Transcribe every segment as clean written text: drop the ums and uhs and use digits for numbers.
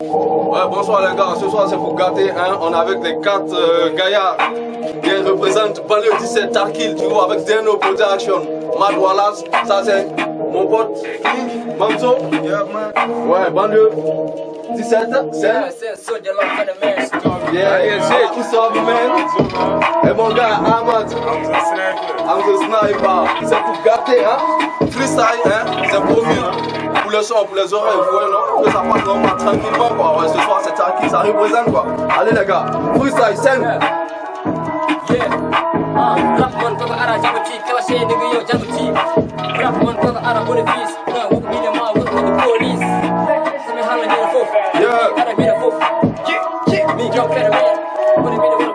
Ouais, bonsoir les gars, ce soir c'est pour gâter, hein. On est avec les 4 gaillards qui représentent banlieue 17 Tarkil, tu vois, avec Deno Production, Mad Wallace, ça c'est mon pote, Mamso, ouais, banlieue 17, c'est yeah, qui sort man, et mon gars Ahmad, I'm the sniper, c'est pour gâter, hein, freestyle, hein, c'est pour vivre. Pour le son, pour les oreilles, vous voyez, non? Que ça passe vraiment tranquillement, quoi. Ouais, ce soir, c'est tranquille, ça représente, quoi. Allez, les gars, freestyle, scène. Yeah. Rapman, kaka ara jamuti, kala shay nigga yo jamuti. Rapman, kaka ara bonifis, na wuku mine ma wuku with the police. Sami hala ni the foof. Yeah. Ara be the foof. Me drop better man. What it be the one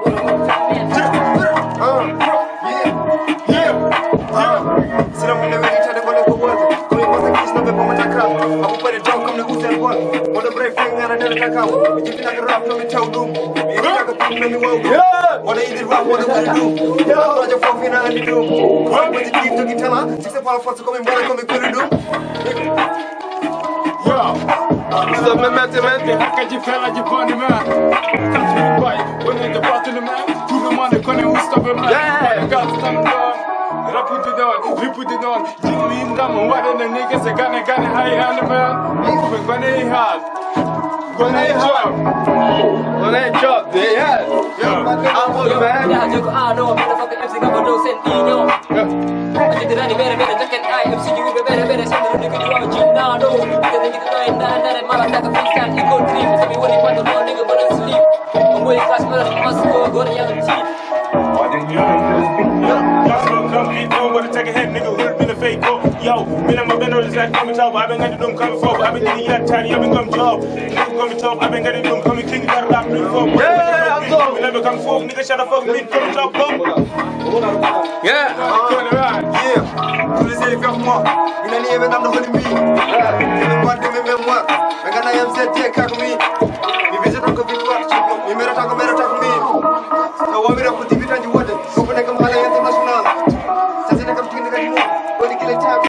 Sina mune wili tade wale ko wale. Kuri wasa kis na be pama taka. Aku pare jom kam ne Usain Bolt. Wala brave thing ngara nele taka. Mi jibi na rap no mi taw dum. Mi ka ka pum no mi wow. Wala idi rap wala wala dum. Ya raja fofi na andi dum. Wala ma jibi to gitala. Sikse pala force ko mi mbara ko mi kuri dum. Stop me mettre, man. Hacka de fela de bande, man. Catch me boy, when in the bottom, man. To the man, the corner who stop him, man. Yeah. Got stand down. I put it down, we put it down. Jimmy in them, what in the niggas, a gun, high hand, man. We're gonna hard. Gonna job. Gonna job, yeah. I'm on the man. Yeah, Joko Ano, motherfucker MC got no sentino. I did the running better, jacket I MC you with better, send the nigga you are Ginado. Then you can that Malaka freestyle, you go dream. Tell me what you want to know, nigga, but don't sleep. I'm way class, but I must go to yellow teeth. Come eat down, but take a head, nigga, who'll be the fake go. Yo, me and my bendo is like coming top. I've been getting them coming forward. I've been getting that tiny, I've been coming job. Nigga coming top, I've been getting them coming king, got rap new form. Yeah, I'm so. We never come forward, nigga, shut the fuck me, coming top, bum. Yeah. Yeah. Tous les élèves moi. Il a nié dans le rugby. Il m'a dit même moi. Mais quand I am said take как me. Il visite encore victoire. Il mérite encore me. So what we